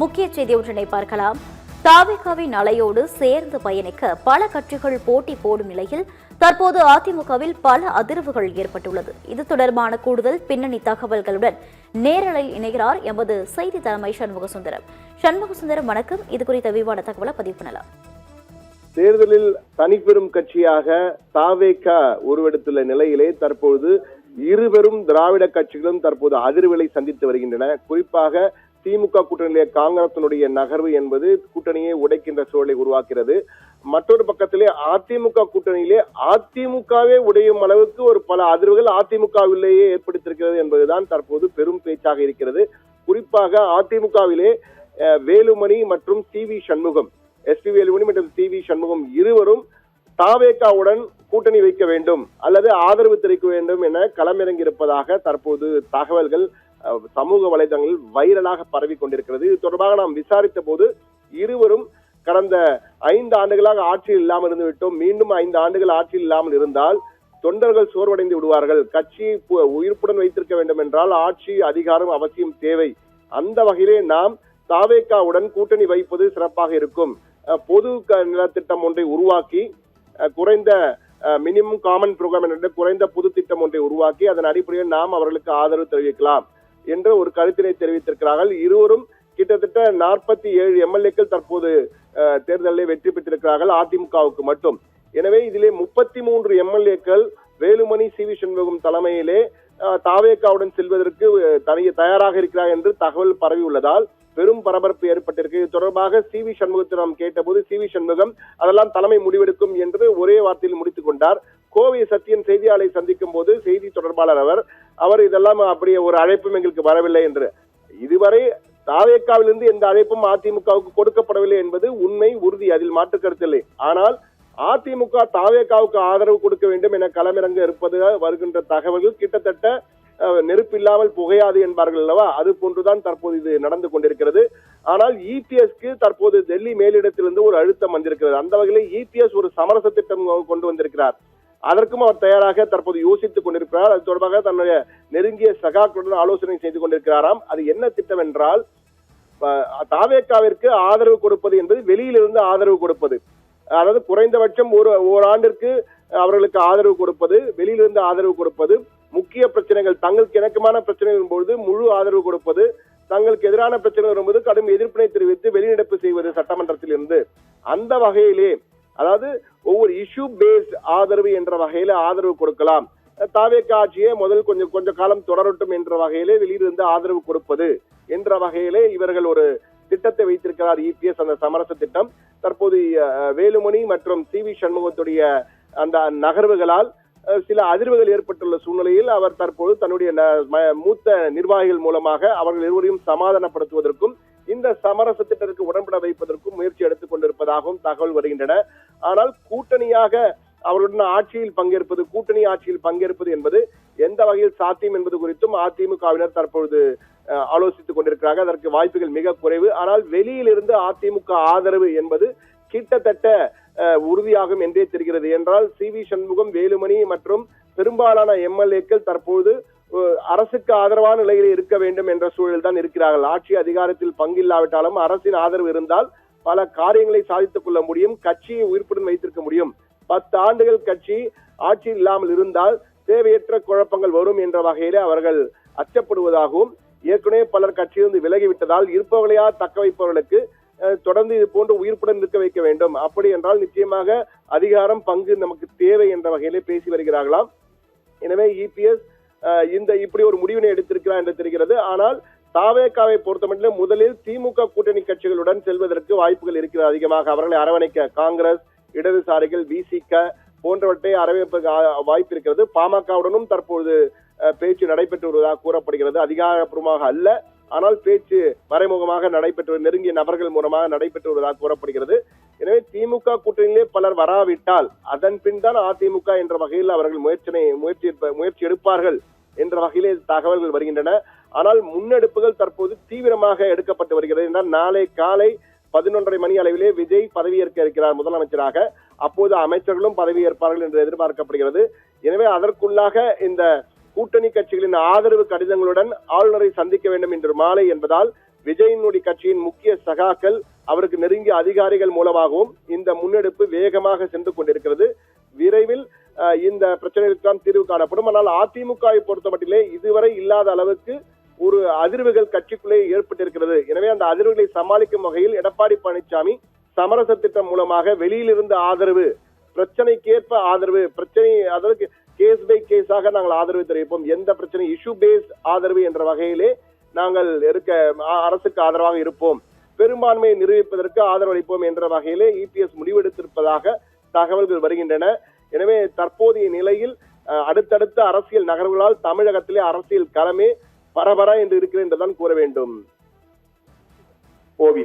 முக்கிய செய்தி ஒன்றினை பார்க்கலாம். தாவேகாவின் அலையோடு சேர்ந்து பயணிக்க பல கட்சிகள் போட்டி போடும் நிலையில் தற்போது அதிமுகவில் பல அதிர்வுகள் ஏற்பட்டுள்ளது. இது தொடர்பான கூடுதல் பின்னணி தகவல்களுடன் நேரலையில் இணைகிறார் எமது செய்தி தலைமை சண்முகசுந்தரம். சண்முகசுந்தரம், வணக்கம். இது குறித்த விரிவான தகவலை பதிவு பண்ணலாம். தேர்தலில் தனிப்பெரும் கட்சியாக தாவேகா உருவெடுத்துள்ள நிலையிலே தற்போது இருவரும் திராவிட கட்சிகளும் தற்போது அதிர்வுகளை சந்தித்து வருகின்றன. குறிப்பாக திமுக கூட்டணியிலே காங்கிரசினுடைய நகர்வு என்பது கூட்டணியை உடைக்கின்ற சூழலை உருவாக்கிறது. மற்றொரு பக்கத்திலே அதிமுக கூட்டணியிலே அதிமுகவே உடையும் அளவுக்கு ஒரு பல அதிர்வுகள் அதிமுகவிலேயே ஏற்படுத்தியிருக்கிறது என்பதுதான் தற்போது பெரும் பேச்சாக இருக்கிறது. குறிப்பாக அதிமுகவிலே வேலுமணி மற்றும் சி.வி. சண்முகம், எஸ்.பி. வேலுமணி மற்றும் சி.வி. சண்முகம் இருவரும் தாவேகாவுடன் கூட்டணி வைக்க வேண்டும் அல்லது ஆதரவு தெரிவிக்க வேண்டும் என களமிறங்கி இருப்பதாக தற்போது தகவல்கள் சமூக வலைதளங்களில் வைரலாக பரவி கொண்டிருக்கிறது. இது தொடர்பாக நாம் விசாரித்த போது இருவரும் கடந்த 5 ஆண்டுகளாக ஆட்சியில் இல்லாமல் இருந்து விட்டோம், மீண்டும் 5 ஆண்டுகள் ஆட்சியில் இல்லாமல் இருந்தால் தொண்டர்கள் சோர்வடைந்து விடுவார்கள், கட்சியை உயிர்ப்புடன் வைத்திருக்க வேண்டும் என்றால் ஆட்சி அதிகாரம் அவசியம் தேவை, அந்த வகையிலே நாம் தாவேகாவுடன் கூட்டணி வைப்பது சிறப்பாக இருக்கும், பொது நலத்திட்டம் ஒன்றை உருவாக்கி குறைந்த மினிமம் காமன் புரோகிராம் என்ற குறைந்த பொது திட்டம் ஒன்றை உருவாக்கி அதன் அடிப்படையில் நாம் அவர்களுக்கு ஆதரவு தெரிவிக்கலாம் என்ற ஒரு கருத்தினை தெரிவித்திருக்கிறார்கள். இருவரும் கிட்டத்தட்ட 47 எம்எல்ஏக்கள் தற்போது தேர்தலில் வெற்றி பெற்றிருக்கிறார்கள் அதிமுகவுக்கு மட்டும். எனவே இதிலே 33 எம்எல்ஏக்கள் வேலுமணி, சி.வி. சண்முகம் தலைமையிலே தாவேகாவுடன் செல்வதற்கு தயாராக இருக்கிறார் என்று தகவல் பரவி உள்ளதால் பெரும் பரபரப்பு ஏற்பட்டிருக்கு. இது தொடர்பாக சி.வி. சண்முகத்தை நாம் கேட்டபோது சி.வி. சண்முகம் அதெல்லாம் தலைமை முடிவெடுக்கும் என்று ஒரே வார்த்தையில் முடித்துக் கொண்டார். கோவை சத்தியன் செய்தியாளரை சந்திக்கும் போது செய்தி தொடர்பாளர் அவர் இதெல்லாம் அப்படியே ஒரு அழைப்பும் எங்களுக்கு வரவில்லை என்று, இதுவரை தாவேகாவிலிருந்து எந்த அழைப்பும் அதிமுகவுக்கு கொடுக்கப்படவில்லை என்பது உண்மை, உறுதி, அதில் மாற்று கருத்தில்லை. ஆனால் அதிமுக தாவேகாவுக்கு ஆதரவு கொடுக்க வேண்டும் என களமிறங்க இருப்பது வருகின்ற தகவல்கள் கிட்டத்தட்ட நெருப்பில்லாமல் புகையாது என்பார்கள் அல்லவா, அது போன்றுதான் தற்போது இது நடந்து கொண்டிருக்கிறது. ஆனால் இபிஎஸ்க்கு தற்போது டெல்லி மேலிடத்திலிருந்து ஒரு அழுத்தம் வந்திருக்கிறது. அந்த வகையில் இபிஎஸ் ஒரு சமரச திட்டம் கொண்டு வந்திருக்கிறார். அதற்கும் அவர் தயாராக தற்போது யோசித்துக் கொண்டிருக்கிறார். அது தொடர்பாக தன்னுடைய நெருங்கிய சகாக்களுடன் ஆலோசனை செய்து கொண்டிருக்கிறாராம். அது என்ன திட்டம் என்றால், தாவேகாவிற்கு ஆதரவு கொடுப்பது என்பது வெளியிலிருந்து ஆதரவு கொடுப்பது, அதாவது குறைந்தபட்சம் ஒரு ஆண்டிற்கு அவர்களுக்கு ஆதரவு கொடுப்பது, வெளியிலிருந்து ஆதரவு கொடுப்பது, முக்கிய பிரச்சனைகள் தங்களுக்கு இணக்கமான பிரச்சனைகள் போது முழு ஆதரவு கொடுப்பது, தங்களுக்கு எதிரான பிரச்சனை வரும்போது கடும் எதிர்ப்பினை தெரிவித்து வெளிநடப்பு செய்வது சட்டமன்றத்தில் இருந்து. அந்த வகையிலே அதாவது ஒவ்வொரு இஷ்யூ பேஸ்ட் ஆதரவு என்ற வகையில ஆதரவு கொடுக்கலாம். தாவேகா ஆட்சியை கொஞ்ச காலம் தொடரட்டும் என்ற வகையிலே வெளியிலிருந்து ஆதரவு கொடுப்பது என்ற வகையிலே இவர்கள் ஒரு திட்டத்தை வைத்திருக்கிறார் இபிஎஸ். அந்த சமரச திட்டம் தற்போது வேலுமணி மற்றும் சி.வி. சண்முகத்துடைய அந்த நகர்வுகளால் சில அதிர்வுகள் ஏற்பட்டுள்ள சூழ்நிலையில் அவர் தற்போது தன்னுடைய மூத்த நிர்வாகிகள் மூலமாக அவர்கள் இருவரையும் சமாதானப்படுத்துவதற்கும் இந்த சமரச திட்டத்திற்கு உடன்பட வைப்பதற்கும் முயற்சி எடுத்துக் கொண்டிருப்பதாகவும் தகவல் வருகின்றன. ஆனால் கூட்டணியாக அவருடன் கூட்டணி ஆட்சியில் பங்கேற்பது என்பது எந்த வகையில் சாத்தியம் என்பது குறித்தும் அதிமுகவினர் தற்பொழுது ஆலோசித்துக் கொண்டிருக்கிறார்கள். அதற்கு வாய்ப்புகள் மிக குறைவு. ஆனால் வெளியிலிருந்து அதிமுக ஆதரவு என்பது கிட்டத்தட்ட உறுதியாகும் என்றே தெரிகிறது. என்றால் சி.வி. சண்முகம், வேலுமணி மற்றும் பெரும்பாலான எம்எல்ஏக்கள் தற்போது அரசுக்கு ஆதரவான நிலையில் இருக்க வேண்டும் என்ற சூழல் தான் இருக்கிறார்கள். ஆட்சி அதிகாரத்தில் பங்கில்லாவிட்டாலும் அரசின் ஆதரவு இருந்தால் பல காரியங்களை சாதித்துக் கொள்ள முடியும், கட்சியை உயிர்ப்புடன் வைத்திருக்க முடியும். 10 ஆண்டுகள் கட்சி ஆட்சியில் இல்லாமல் இருந்தால் தேவையற்ற குழப்பங்கள் வரும் என்ற வகையிலே அவர்கள் அச்சப்படுவதாகவும், ஏற்கனவே பலர் கட்சியிலிருந்து விலகிவிட்டதால் இருப்பவர்களையா தக்க வைப்பவர்களுக்கு தொடர்ந்து இது போன்று உயிர்ப்புடன் இருக்க வைக்க வேண்டும், அப்படி என்றால் நிச்சயமாக அதிகாரம் பங்கு நமக்கு தேவை என்ற வகையிலே பேசி வருகிறார்களாம். எனவே இபிஎஸ் இப்படி ஒரு முடிவினை எடுத்திருக்கிறார் என்று தெரிகிறது. ஆனால் தாவேகாவை பொறுத்தமட்டிலும் முதலில் திமுக கூட்டணி கட்சிகளுடன் செல்வதற்கு வாய்ப்புகள் இருக்கிறது அதிகமாக. அவர்களை அரவணைக்க காங்கிரஸ், இடதுசாரிகள், விசிக போன்றவற்றை அரவணைப்பதற்கு வாய்ப்பு இருக்கிறது. பாமகவுடனும் தற்போது பேச்சு நடைபெற்று வருவதாக கூறப்படுகிறது. அதிகாரப்பூர்வமாக அல்ல, ஆனால் பேச்சு மறைமுகமாக நடைபெற்று நெருங்கிய நபர்கள் மூலமாக நடைபெற்று வருவதாக கூறப்படுகிறது. எனவே திமுக கூட்டணியிலே பலர் வராவிட்டால் அதன் பின் தான் அதிமுக என்ற வகையில் அவர்கள் முயற்சி எடுப்பார்கள் என்ற வகையிலே தகவல்கள் வருகின்றன. ஆனால் முன்னெடுப்புகள் தற்போது தீவிரமாக எடுக்கப்பட்டு வருகிறது. என்றால் நாளை காலை 11:30 மணி அளவிலே விஜய் பதவியேற்க இருக்கிறார் முதலமைச்சராக. அப்போது அமைச்சர்களும் பதவியேற்பார்கள் என்று எதிர்பார்க்கப்படுகிறது. எனவே அதற்குள்ளாக இந்த கூட்டணி கட்சிகளின் ஆதரவு கடிதங்களுடன் ஆளுநரை சந்திக்க வேண்டும் என்று மாலை என்பதால் விஜயினுடைய கட்சியின் முக்கிய சகாக்கள், அவருக்கு நெருங்கிய அதிகாரிகள் மூலமாகவும் இந்த முன்னெடுப்பு வேகமாக சென்று கொண்டிருக்கிறது. விரைவில் இந்த பிரச்சனைகளுக்கு தீர்வு காணப்படும். ஆனால் அதிமுகவை பொறுத்த மட்டிலே இதுவரை இல்லாத அளவுக்கு ஒரு அதிர்வுகள் கட்சிக்குள்ளே ஏற்பட்டிருக்கிறது. எனவே அந்த அதிர்வுகளை சமாளிக்கும் வகையில் எடப்பாடி பழனிசாமி சமரச திட்டம் மூலமாக வெளியிலிருந்து ஆதரவு, பிரச்சனைக்கேற்ப ஆதரவு, பிரச்சனை அதற்கு கேஸ் பை கேஸாக நாங்கள் ஆதரவு தெரிவிப்போம், எந்த பிரச்சனை இஷ்யூ பேஸ்ட் ஆதரவு என்ற வகையிலே நாங்கள் அரசுக்கு ஆதரவாக இருப்போம், பெரும்பான்மையை நிரூபிப்பதற்கு ஆதரவளிப்போம் என்ற வகையிலே இபிஎஸ் முடிவெடுத்திருப்பதாக தகவல்கள் வருகின்றன. எனவே தற்போதைய நிலையில் அடுத்தடுத்த அரசியல் நகர்வுகளால் தமிழகத்திலே அரசியல் களமே பரபர என்று இருக்கிறது என்றுதான் கூற வேண்டும். ஓவி.